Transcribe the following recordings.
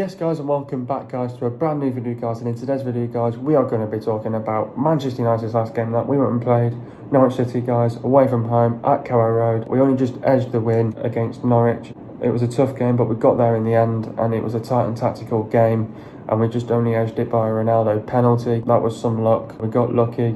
Yes guys, and welcome back guys to a brand new video guys, and in today's video guys we are going to be talking about Manchester United's last game that we went and played. Norwich City guys, away from home at Carrow Road. We only just edged the win against Norwich. It was a tough game but we got there in the end, and it was a tight and tactical game, and we just only edged it by a Ronaldo penalty. That was some luck, we got lucky.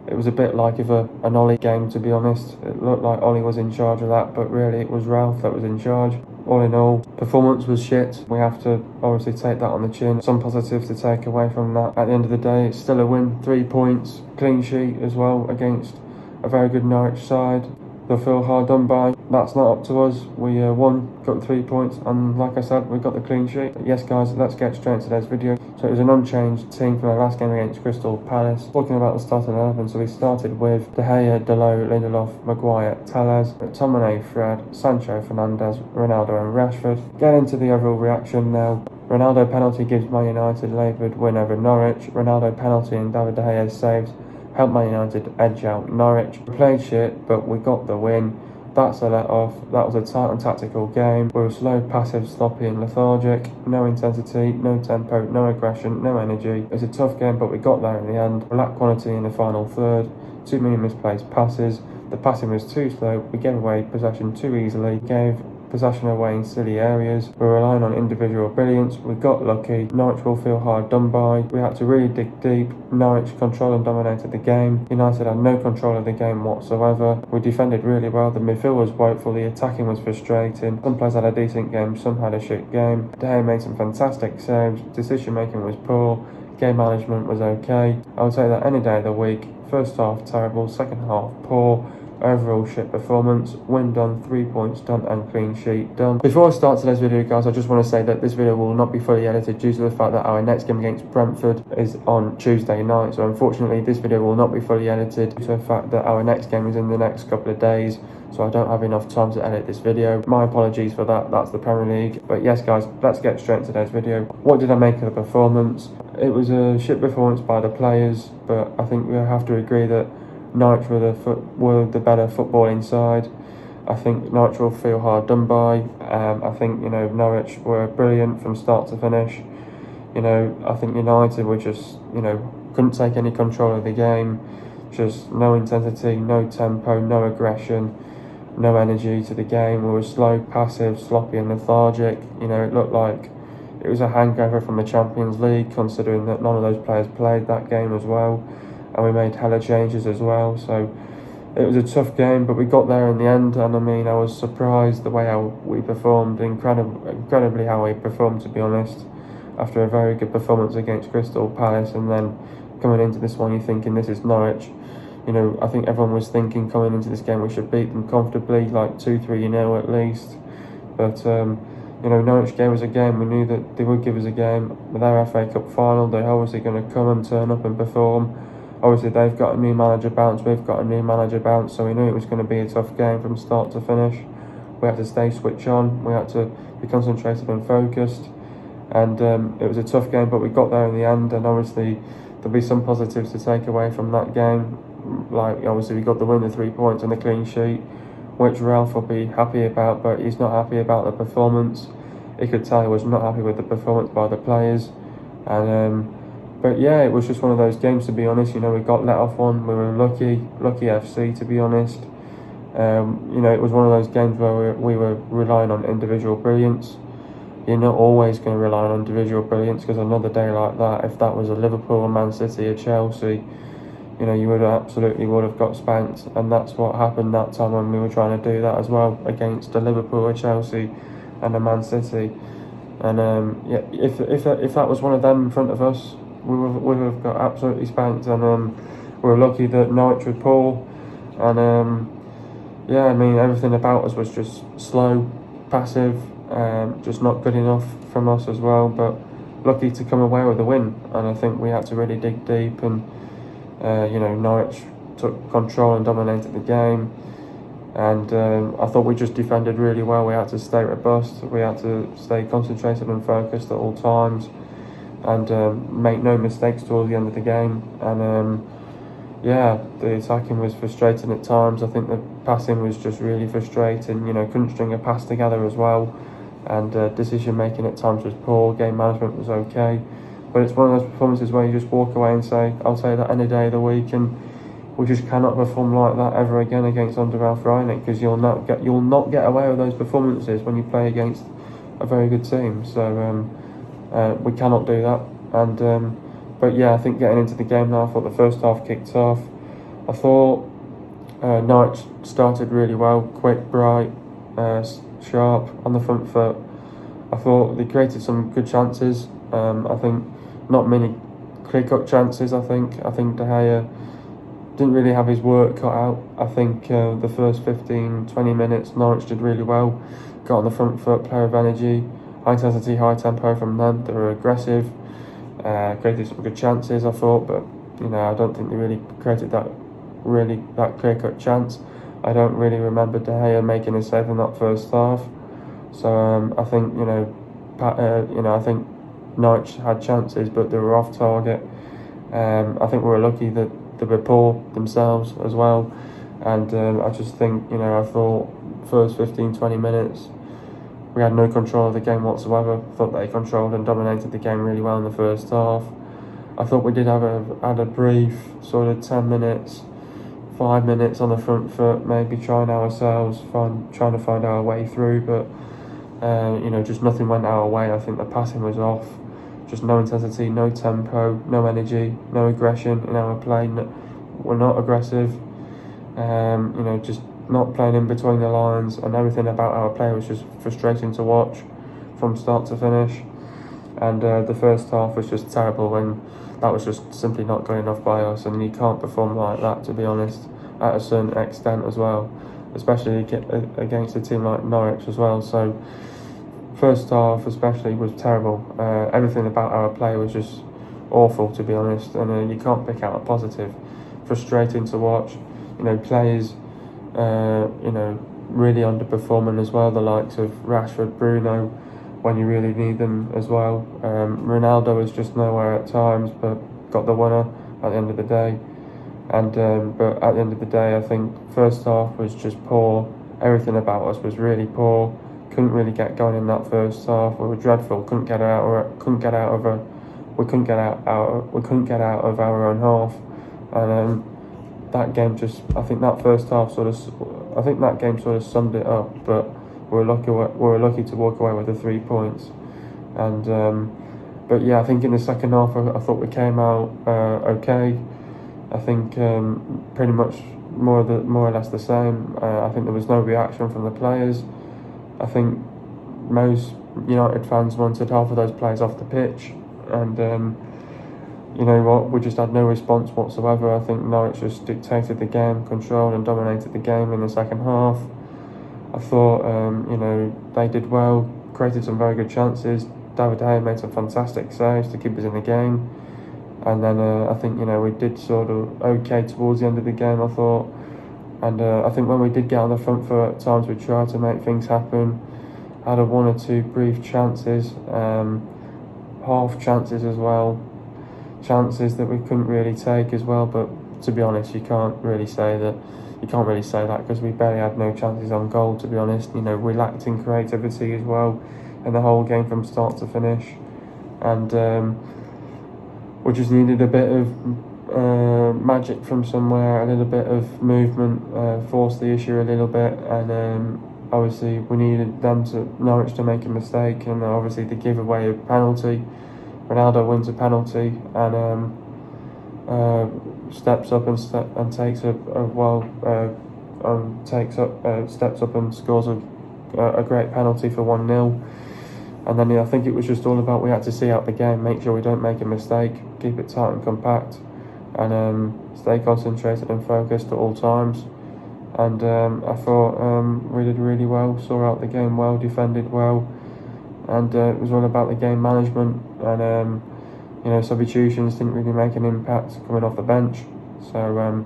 It was a bit like an Ollie game, to be honest. It looked like Ollie was in charge of that, but really it was Ralph that was in charge. All in all, performance was shit. We have to obviously take that on the chin. Some positives to take away from that. At the end of the day, it's still a win. 3 points, clean sheet as well against a very good Norwich side. They'll feel hard done by. That's not up to us. We won, got 3 points, and like I said, we got the clean sheet. But yes guys, let's get straight into today's video. So it was an unchanged team from the last game against Crystal Palace. Talking about the starting 11, so we started with De Gea, Dalot, Lindelof, Maguire, Telles, McTominay, Fred, Sancho, Fernandes, Ronaldo and Rashford. Get into the overall reaction now. Ronaldo penalty gives Man United laboured win over Norwich. Ronaldo penalty and David De Gea saves helped Man United edge out Norwich. We played shit, but we got the win. That's a let-off. That was a tight and tactical game. We were slow, passive, sloppy and lethargic. No intensity, no tempo, no aggression, no energy. It was a tough game, but we got there in the end. We lacked quality in the final third. Too many misplaced passes. The passing was too slow. We gave away possession too easily. Gave possession away in silly areas. We're relying on individual brilliance. We got lucky. Norwich will feel hard done by. We had to really dig deep. Norwich controlled and dominated the game. United had no control of the game whatsoever. We defended really well. The midfield was woeful. The attacking was frustrating. Some players had a decent game, some had a shit game. De Gea made some fantastic saves. Decision making was poor. Game management was okay. I would say that any day of the week. First half terrible, second half poor. Overall shit performance. Win done, 3 points done and clean sheet done. Before I start today's video guys, I just want to say that this video will not be fully edited due to the fact that our next game against Brentford is on Tuesday night. So unfortunately this video will not be fully edited due to the fact that our next game is in the next couple of days. So I don't have enough time to edit this video. My apologies for that, that's the Premier League. But yes guys, let's get straight into today's video. What did I make of the performance? It was a shit performance by the players, but I think we have to agree that Norwich were the better footballing side. I think Norwich will feel hard done by. I think, Norwich were brilliant from start to finish. I think United were just, couldn't take any control of the game. Just no intensity, no tempo, no aggression, no energy to the game. We were slow, passive, sloppy and lethargic. It looked like it was a hangover from the Champions League, considering that none of those players played that game as well. And we made hella changes as well, so it was a tough game, but we got there in the end. And I mean, I was surprised the way how we performed, incredibly how we performed, to be honest, after a very good performance against Crystal Palace. And then coming into this one, you're thinking this is Norwich. I think everyone was thinking coming into this game we should beat them comfortably, like 2-3-0 at least. But Norwich gave us a game. We knew that they would give us a game. With their FA Cup final, they're obviously going to come and turn up and perform. Obviously, they've got a new manager bounce, we've got a new manager bounce, so we knew it was going to be a tough game from start to finish. We had to stay switch on, we had to be concentrated and focused, and it was a tough game, but we got there in the end. And obviously, there'll be some positives to take away from that game. Like, obviously, we got the win, the 3 points and the clean sheet, which Ralph will be happy about, but he's not happy about the performance. He could tell he was not happy with the performance by the players, and but yeah, it was just one of those games, to be honest. We got let off one. We were lucky FC, to be honest. It was one of those games where we were relying on individual brilliance. You're not always going to rely on individual brilliance, because another day like that, if that was a Liverpool, a Man City, a Chelsea, you would have got spanked. And that's what happened that time when we were trying to do that as well against a Liverpool, a Chelsea and a Man City. And yeah, if that was one of them in front of us, we would have got absolutely spanked. And we were lucky that Norwich were poor. And yeah, I mean, everything about us was just slow, passive, just not good enough from us as well. But lucky to come away with a win. And I think we had to really dig deep. And Norwich took control and dominated the game. And I thought we just defended really well. We had to stay robust. We had to stay concentrated and focused at all times, and make no mistakes towards the end of the game. And yeah, the attacking was frustrating at times. I think the passing was just really frustrating. Couldn't string a pass together as well. and decision making at times was poor. Game management was okay, but it's one of those performances where you just walk away and say, I'll take that any day of the week, and we just cannot perform like that ever again against under Ralph Rangnick, because you'll not get away with those performances when you play against a very good team. So we cannot do that. And but yeah, I think getting into the game now, I thought the first half kicked off. I thought Norwich started really well, quick, bright, sharp on the front foot. I thought they created some good chances. I think not many clear-cut chances. I think De Gea didn't really have his work cut out. I think the first 15-20 minutes Norwich did really well, got on the front foot, player of energy, high intensity, high tempo from them. They were aggressive, created some good chances, I thought, but I don't think they really created that clear-cut chance. I don't really remember De Gea making a save in that first half. So I think I think Norwich had chances, but they were off target. I think we were lucky that they were poor themselves as well, and I just think I thought first 15-20 minutes we had no control of the game whatsoever. I thought they controlled and dominated the game really well in the first half. I thought we did have a brief sort of 10 minutes, 5 minutes on the front foot, maybe trying to find our way through, but just nothing went our way. I think the passing was off, just no intensity, no tempo, no energy, no aggression in our play. We're not aggressive, just not playing in between the lines, and everything about our play was just frustrating to watch from start to finish. And the first half was just terrible, and that was just simply not good enough by us. And you can't perform like that, to be honest, at a certain extent as well, especially against a team like Norwich as well. So first half especially was terrible. Everything about our play was just awful, to be honest, and you can't pick out a positive. Frustrating to watch, players really underperforming as well, the likes of Rashford, Bruno, when you really need them as well. Ronaldo was just nowhere at times, but got the winner at the end of the day. And but at the end of the day, I think first half was just poor. Everything about us was really poor. Couldn't really get going in that first half. We were dreadful. We couldn't get out of our own half. And that game I think that first half sort of summed it up. But we were lucky to walk away with the 3 points. And but yeah, I think in the second half, I thought we came out okay. I think pretty much more or less the same. I think there was no reaction from the players. I think most United fans wanted half of those players off the pitch, and you know what, we just had no response whatsoever. I think Norwich just dictated the game, controlled and dominated the game in the second half. I thought they did well, created some very good chances. David De Gea made some fantastic saves to keep us in the game. And then I think we did sort of okay towards the end of the game, I thought. And I think when we did get on the front foot at times, we tried to make things happen. Had one or two brief chances, half chances as well, chances that we couldn't really take as well. But to be honest, you can't really say that because we barely had no chances on goal. To be honest, we lacked in creativity as well in the whole game from start to finish, and we just needed a bit of magic from somewhere, a little bit of movement, force the issue a little bit, and obviously we needed Norwich to make a mistake, and obviously they give away a penalty. Ronaldo wins a penalty and steps up and steps up and scores a great penalty for 1-0. And then I think it was just all about, we had to see out the game, make sure we don't make a mistake, keep it tight and compact, and stay concentrated and focused at all times. And I thought we did really well, saw out the game well, defended well, and it was all about the game management. And substitutions didn't really make an impact coming off the bench. So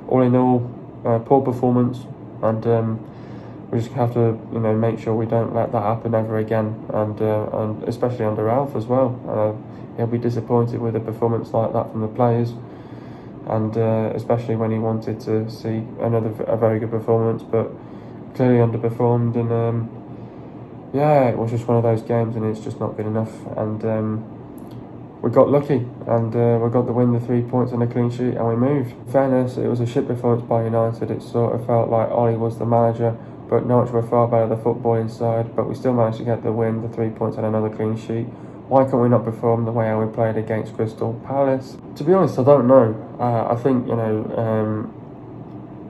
all in all, poor performance, and we just have to, make sure we don't let that happen ever again, and especially under Ralph as well. He'll be disappointed with a performance like that from the players, and especially when he wanted to see a very good performance, but clearly underperformed. And yeah, it was just one of those games, and it's just not good enough. And we got lucky, and we got the win, the 3 points and a clean sheet, and we moved. In fairness, it was a shit performance by United. It sort of felt like Ollie was the manager, but Norwich were far better the footballing side. But we still managed to get the win, the 3 points and another clean sheet. Why can't we not perform the way we played against Crystal Palace? To be honest, I don't know. I think,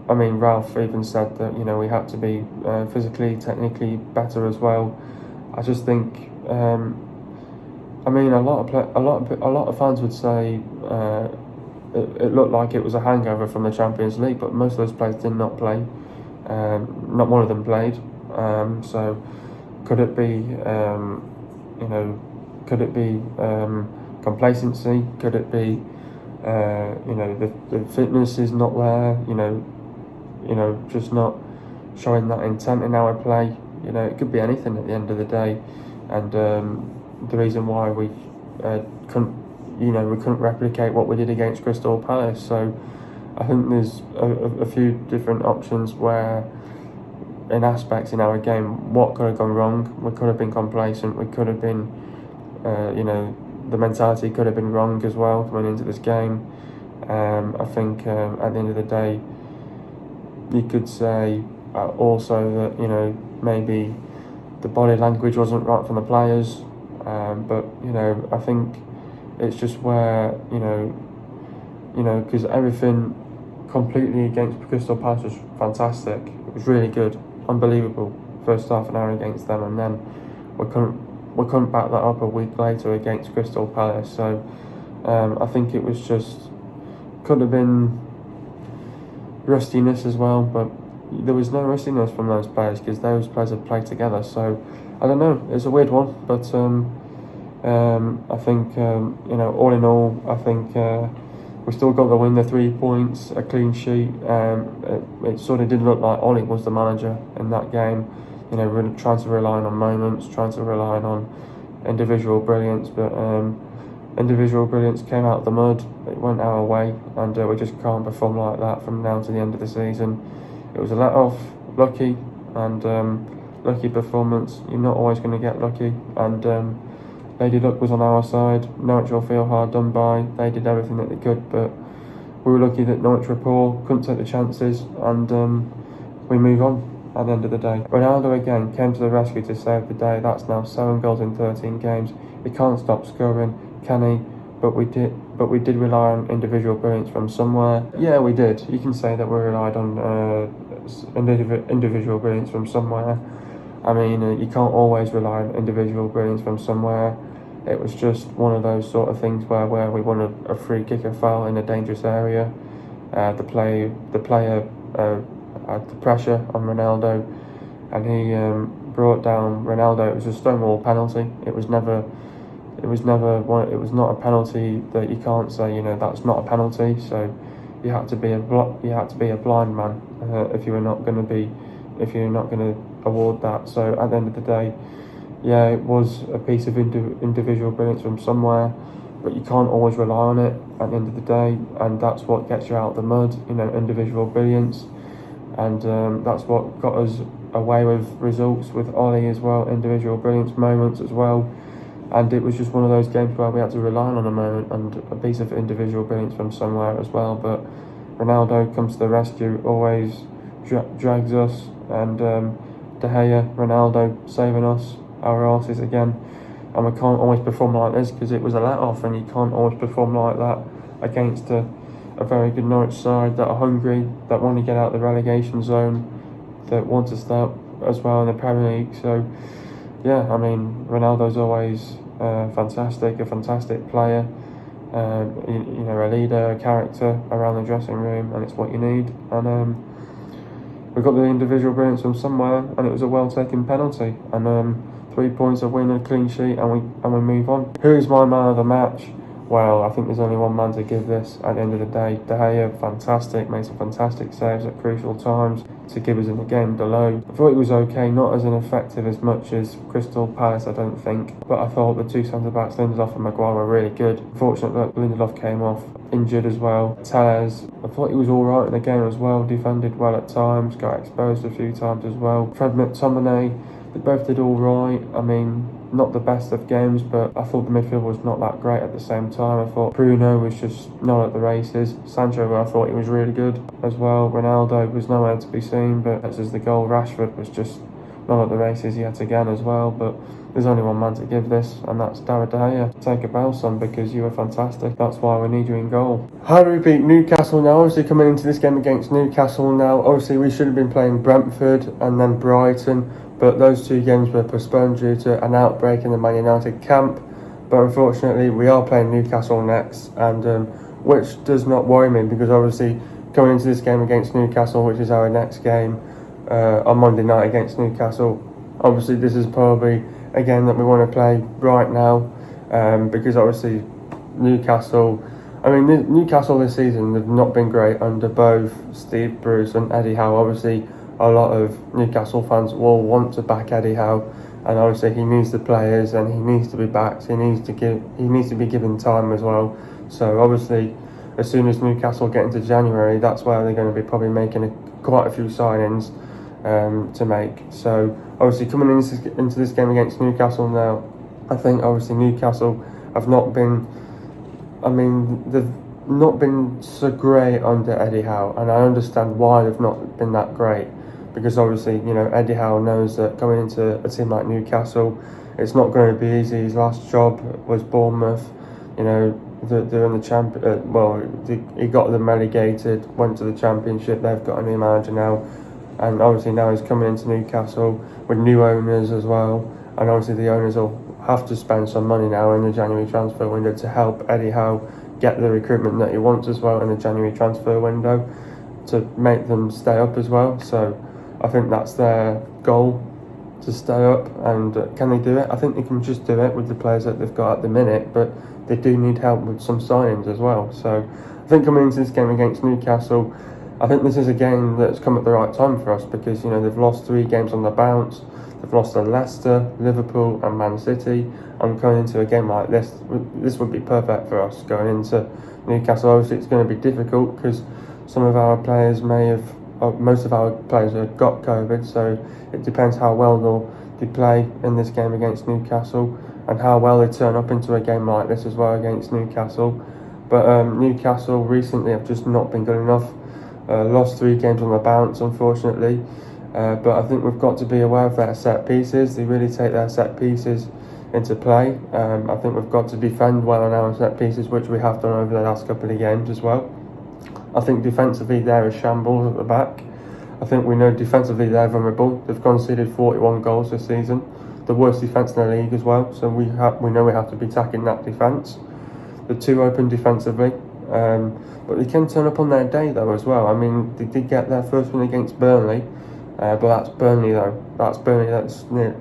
I mean, Ralph even said that, we had to be physically, technically better as well. I just think, I mean, a lot of fans would say it looked like it was a hangover from the Champions League, but most of those players did not play. Not one of them played. So could it be, could it be complacency? Could it be, the fitness is not there? Just not showing that intent in our play. It could be anything at the end of the day, and the reason why we couldn't replicate what we did against Crystal Palace. So I think there's a few different options where, in aspects in our game, what could have gone wrong. We could have been complacent. We could have been, the mentality could have been wrong as well coming into this game. I think at the end of the day, you could say also that maybe the body language wasn't right from the players, but I think it's just where because everything completely against Crystal Palace was fantastic. It was really good, unbelievable. First half an hour against them, and then we couldn't back that up a week later against Crystal Palace. So I think it was just could have been rustiness as well, but there was no rustiness from those players because those players have played together. So I don't know, it's a weird one, but I think all in all, I think we still got the win, the 3 points, a clean sheet. It sort of did look like Ollie was the manager in that game, really trying to rely on moments, trying to rely on individual brilliance, but individual brilliance came out of the mud. It went our way, and we just can't perform like that from now to the end of the season. It was a let-off, lucky, and lucky performance. You're not always going to get lucky, and Lady Luck was on our side. Norwich will feel hard done by. They did everything that they could, but we were lucky that Norwich were poor, couldn't take the chances, and we move on at the end of the day. Ronaldo again came to the rescue to save the day. That's now 7 goals in 13 games. He can't stop scoring, can he? But we did rely on individual brilliance from somewhere. Yeah, we did. You can say that we relied on individual brilliance from somewhere. I mean, you can't always rely on individual brilliance from somewhere. It was just one of those sort of things where we won a free kick, a foul in a dangerous area. The player had the pressure on Ronaldo, and he brought down Ronaldo. It was a stonewall penalty. It was not a penalty that you can't say that's not a penalty. So you had to be a blind man if you're not going to award that. So at the end of the day, yeah, it was a piece of individual brilliance from somewhere, but you can't always rely on it at the end of the day, and that's what gets you out of the mud. Individual brilliance, and that's what got us away with results with Ollie as well. Individual brilliance moments as well. And it was just one of those games where we had to rely on a moment and a piece of individual brilliance from somewhere as well. But Ronaldo comes to the rescue, always drags us, and De Gea, Ronaldo saving us, our arses again. And we can't always perform like this because it was a let-off, and you can't always perform like that against a very good Norwich side that are hungry, that want to get out of the relegation zone, that want to start as well in the Premier League. So yeah, I mean, Ronaldo's always a fantastic player, a leader, a character around the dressing room, and it's what you need. And we got the individual brilliance from somewhere, and it was a well-taken penalty, and 3 points, a win, a clean sheet, and we move on. Who is my man of the match? Well, I think there's only one man to give this at the end of the day. De Gea, fantastic, made some fantastic saves at crucial times to give us in the game below. I thought it was okay, not as ineffective as much as Crystal Palace, I don't think. But I thought the two centre-backs, Lindelof and Maguire, were really good. Fortunately, Lindelof came off injured as well. Tellez, I thought he was alright in the game as well, defended well at times, got exposed a few times as well. Fred McTominay, They both did all right. I mean, not the best of games, but I thought the midfield was not that great at the same time. I thought Bruno was just not at the races. Sancho, I thought he was really good as well. Ronaldo was nowhere to be seen, but as the goal, Rashford was just not at the races yet again as well. But there's only one man to give this, and that's David De Gea. Take a bow, son, because you were fantastic. That's why we need you in goal. How do we beat Newcastle now? Obviously, coming into this game against Newcastle now, obviously we should have been playing Brentford and then Brighton, but those two games were postponed due to an outbreak in the Man United camp. But unfortunately, we are playing Newcastle next, and which does not worry me, because obviously coming into this game against Newcastle, which is our next game on Monday night against Newcastle, obviously this is probably a game that we want to play right now, because obviously Newcastle this season have not been great under both Steve Bruce and Eddie Howe. Obviously a lot of Newcastle fans will want to back Eddie Howe, and obviously he needs the players and he needs to be backed. He needs to be given time as well. So obviously as soon as Newcastle get into January, that's where they're going to be probably making quite a few signings to make. So obviously coming into this game against Newcastle now, I think obviously Newcastle have not been, they've not been so great under Eddie Howe, and I understand why they've not been that great, because obviously, you know, Eddie Howe knows that going into a team like Newcastle, it's not going to be easy. His last job was Bournemouth, you know, they're in the he got them relegated, went to the Championship. They've got a new manager now, and obviously now he's coming into Newcastle with new owners as well, and obviously the owners will have to spend some money now in the January transfer window to help Eddie Howe get the recruitment that he wants as well in the January transfer window, to make them stay up as well. So I think that's their goal, to stay up. And can they do it? I think they can just do it with the players that they've got at the minute, but they do need help with some signings as well. So I think coming into this game against Newcastle, I think this is a game that's come at the right time for us, because, you know, they've lost 3 games on the bounce. They've lost to Leicester, Liverpool and Man City. And going into a game like this would be perfect for us going into Newcastle. Obviously it's going to be difficult because some of our players most of our players have got COVID, so it depends how well they play in this game against Newcastle, and how well they turn up into a game like this as well against Newcastle. But Newcastle recently have just not been good enough. Lost 3 games on the bounce, unfortunately. But I think we've got to be aware of their set pieces. They really take their set pieces into play. I think we've got to defend well on our set pieces, which we have done over the last couple of games as well. I think defensively they're a shambles at the back. I think we know defensively they're vulnerable. They've conceded 41 goals this season, the worst defence in the league as well. So we know we have to be attacking that defence. They're too open defensively, but they can turn up on their day though as well. I mean, they did get their first win against Burnley, but that's Burnley though. That's Burnley that's near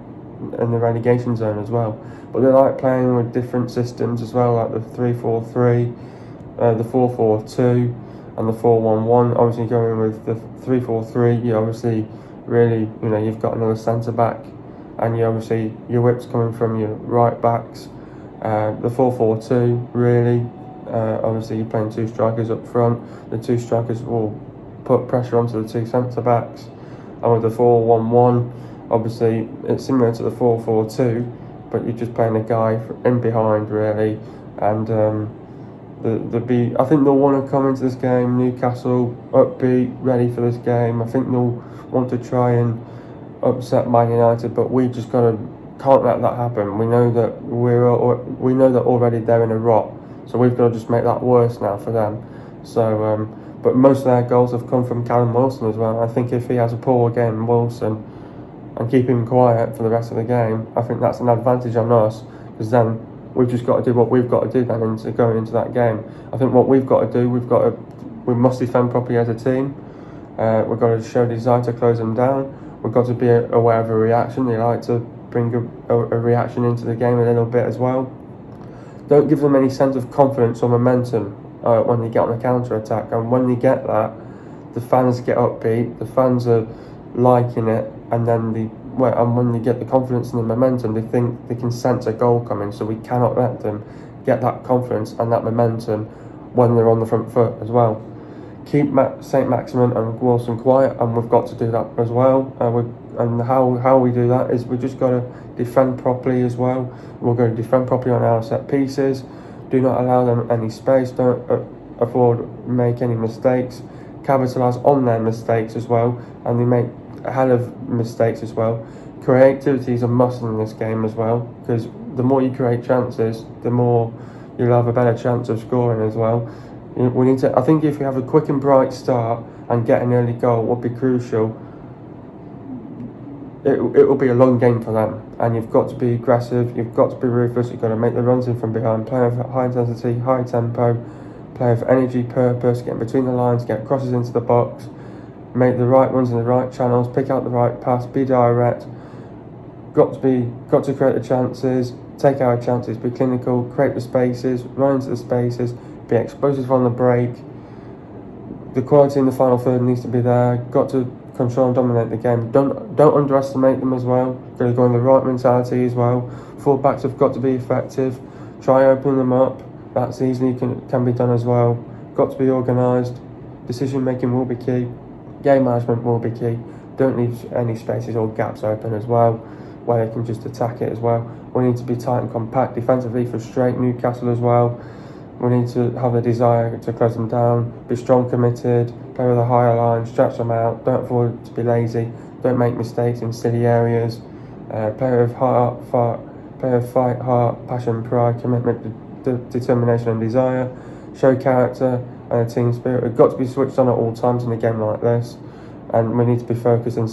in the relegation zone as well. But they like playing with different systems as well, like the 3-4-3, the 4-4-2. And the 4-1-1, obviously going with the 3-4-3, you obviously really, you know, you've got another centre back, and you obviously your whip's coming from your right backs. The 4-4-2, really, obviously you're playing 2 strikers up front. The 2 strikers will put pressure onto the 2 centre backs, and with the 4-1-1, obviously it's similar to the 4-4-2, but you're just playing a guy in behind really, and I think they'll want to come into this game, Newcastle, upbeat, ready for this game. I think they'll want to try and upset Man United, but we just can't let that happen. We know that already they're in a rot, so we've got to just make that worse now for them. So, but most of their goals have come from Callum Wilson as well. I think if he has a poor game, Wilson, and keep him quiet for the rest of the game, I think that's an advantage on us, because then we've just got to do what we've got to do then into going into that game. I think what we've got to do, we must defend properly as a team. We've got to show desire to close them down. We've got to be aware of a reaction. They like to bring a reaction into the game a little bit as well. Don't give them any sense of confidence or momentum when they get on a counter attack. And when they get that, the fans get upbeat. The fans are liking it, and then when they get the confidence and the momentum, they think they can sense a goal coming. So we cannot let them get that confidence and that momentum when they're on the front foot as well. Keep St. Maximin and Wilson quiet, and we've got to do that as well. And how we do that is we just got to defend properly as well. We're going to defend properly on our set pieces. Do not allow them any space. Don't make any mistakes. Capitalise on their mistakes as well, and they make a hell of mistakes as well. Creativity is a must in this game as well, because the more you create chances, the more you'll have a better chance of scoring as well. We need to. I think if we have a quick and bright start and get an early goal would be crucial. It will be a long game for them, and you've got to be aggressive, you've got to be ruthless, you've got to make the runs in from behind, play with high intensity, high tempo, play with energy, purpose, get between the lines, get crosses into the box, make the right runs in the right channels, pick out the right pass, be direct. Got to create the chances, take our chances, be clinical, create the spaces, run into the spaces, be explosive on the break. The quality in the final third needs to be there. Got to control and dominate the game. Don't underestimate them as well. Got to go in the right mentality as well. Full-backs have got to be effective. Try opening them up. That's easily can be done as well. Got to be organised. Decision making will be key. Game management will be key. Don't leave any spaces or gaps open as well, where they can just attack it as well. We need to be tight and compact. Defensively, frustrate Newcastle as well. We need to have a desire to close them down, be strong, committed, play with a higher line, stretch them out, don't afford to be lazy, don't make mistakes in silly areas, play with fight, heart, passion, pride, commitment, determination and desire, show character and a team spirit. We've got to be switched on at all times in a game like this, and we need to be focused and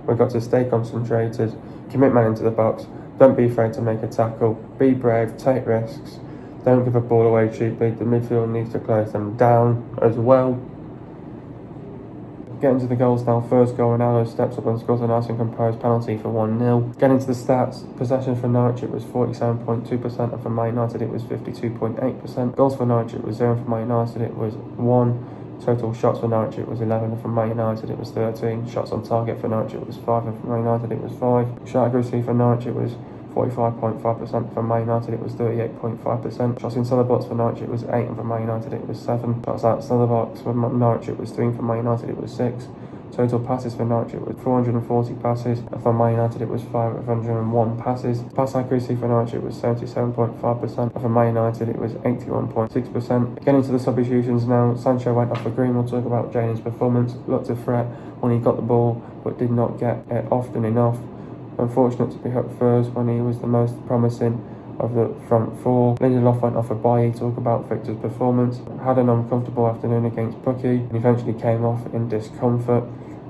we've got to stay concentrated, commit man into the box, don't be afraid to make a tackle, be brave, take risks. Don't give a ball away cheaply. The midfield needs to close them down as well. Getting to the goals now. First goal, Ronaldo steps up and scores a nice and composed penalty for 1-0. Getting to the stats, possession for Norwich it was 47.2%, and for Man United it was 52.8%. Goals for Norwich it was 0, for Man United it was 1. Total shots for Norwich it was 11, and for Man United it was 13. Shots on target for Norwich it was 5, and for Man United it was 5. Shot accuracy for Norwich it was 45.5%, for Man United it was 38.5%. Shots inside the box for Norwich it was 8, and for Man United it was 7. Shots outside the box for Norwich it was 3, and for Man United it was 6. Total passes for Norwich it was 440 passes, and for Man United it was 501 passes. Pass accuracy for Norwich it was 77.5%, and for Man United it was 81.6%. Getting to the substitutions now, Sancho went off for green. We'll talk about Jane's performance. Looked a threat when he got the ball, but did not get it often enough. Unfortunate to be hooked first when he was the most promising of the front four. Lindelof went off for Bailly. Talk about Victor's performance. Had an uncomfortable afternoon against Bucky and eventually came off in discomfort.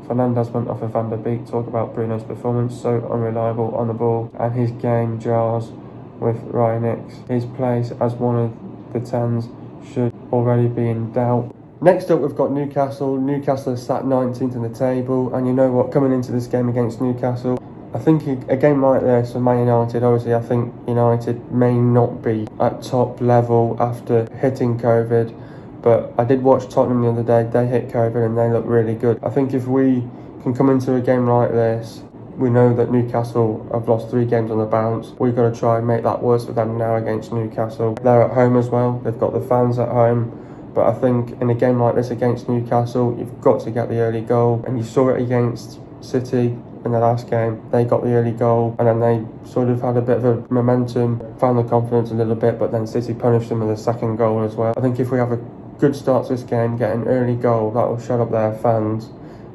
Fernandes went off for Van der Beek. Talk about Bruno's performance. So unreliable on the ball, and his game jars with Ryan Hicks. His place as one of the 10s should already be in doubt. Next up, we've got Newcastle. Newcastle is sat 19th in the table, and you know what? Coming into this game against Newcastle, I think a game like this for Man United, obviously I think United may not be at top level after hitting COVID, but I did watch Tottenham the other day. They hit COVID and they look really good. I think if we can come into a game like this, we know that Newcastle have lost 3 games on the bounce. We've got to try and make that worse for them now against Newcastle. They're at home as well. They've got the fans at home. But I think in a game like this against Newcastle, you've got to get the early goal. And you saw it against City in the last game. They got the early goal and then they sort of had a bit of a momentum, found the confidence a little bit, but then City punished them with a second goal as well. I think if we have a good start to this game, get an early goal, that will shut up their fans.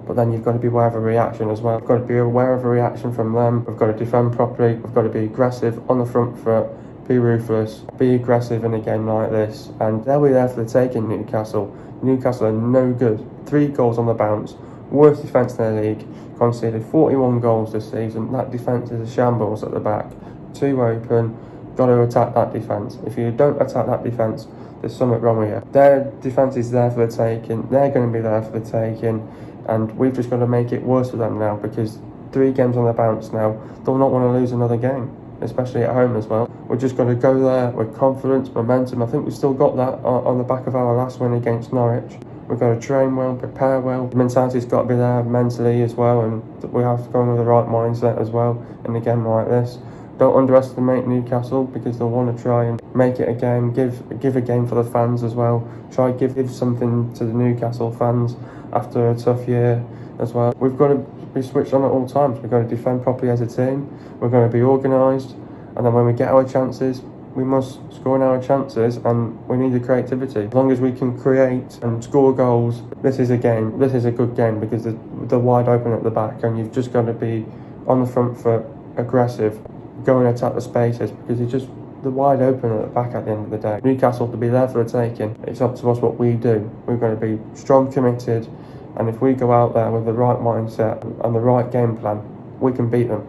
But then you've got to be aware of a reaction as well. We've got to be aware of a reaction from them. We've got to defend properly. We've got to be aggressive on the front foot. Be ruthless. Be aggressive in a game like this. And they'll be there for the taking, Newcastle. Newcastle are no good. 3 goals on the bounce. Worst defence in the league. Conceded 41 goals this season. That defence is a shambles at the back. Too open. Got to attack that defence. If you don't attack that defence, there's something wrong with you. Their defence is there for the taking. They're going to be there for the taking. And we've just got to make it worse for them now, because 3 games on the bounce now. They'll not want to lose another game, especially at home as well. We're just going to go there with confidence, momentum. I think we've still got that on the back of our last win against Norwich. We've got to train well, prepare well. The mentality's got to be there mentally as well, and we have to go in with the right mindset as well in a game like this. Don't underestimate Newcastle, because they'll want to try and make it a game, give a game for the fans as well. Try and give something to the Newcastle fans after a tough year as well. We've got to be switched on at all times. We've got to defend properly as a team. We're going to be organised, and then when we get our chances, we must score in our chances, and we need the creativity. As long as we can create and score goals, this is a game. This is a good game because they're wide open at the back, and you've just got to be on the front foot, aggressive, go and attack the spaces because they're wide open at the back at the end of the day. Newcastle to be there for the taking. It's up to us what we do. We're going to be strong, committed, and if we go out there with the right mindset and the right game plan, we can beat them.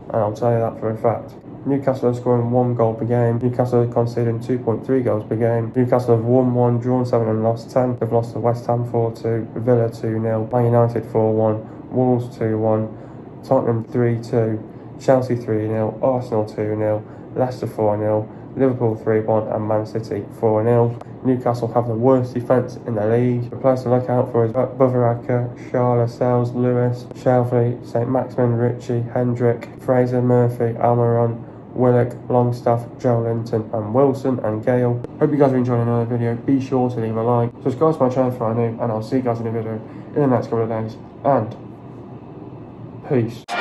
And I'll tell you that for a fact. Newcastle are scoring 1 goal per game. Newcastle are conceding 2.3 goals per game. Newcastle have won 1, drawn 7 and lost 10. They've lost to West Ham 4-2, Villa 2-0, Man United 4-1, Wolves 2-1, Tottenham 3-2, Chelsea 3-0, Arsenal 2-0, Leicester 4-0, Liverpool 3-1 and Man City 4-0. Newcastle have the worst defence in the league. The players to look out for is Buvaraka, Shaw, Lascelles, Lewis, Shelby, St Maximin, Ritchie, Hendrick, Fraser, Murphy, Almiron, Willock, Longstaff, Joe Linton and Wilson and Gale. Hope you guys are enjoying another video. Be sure to leave a like, subscribe to my channel if you're new, and I'll see you guys in a video in the next couple of days. And peace.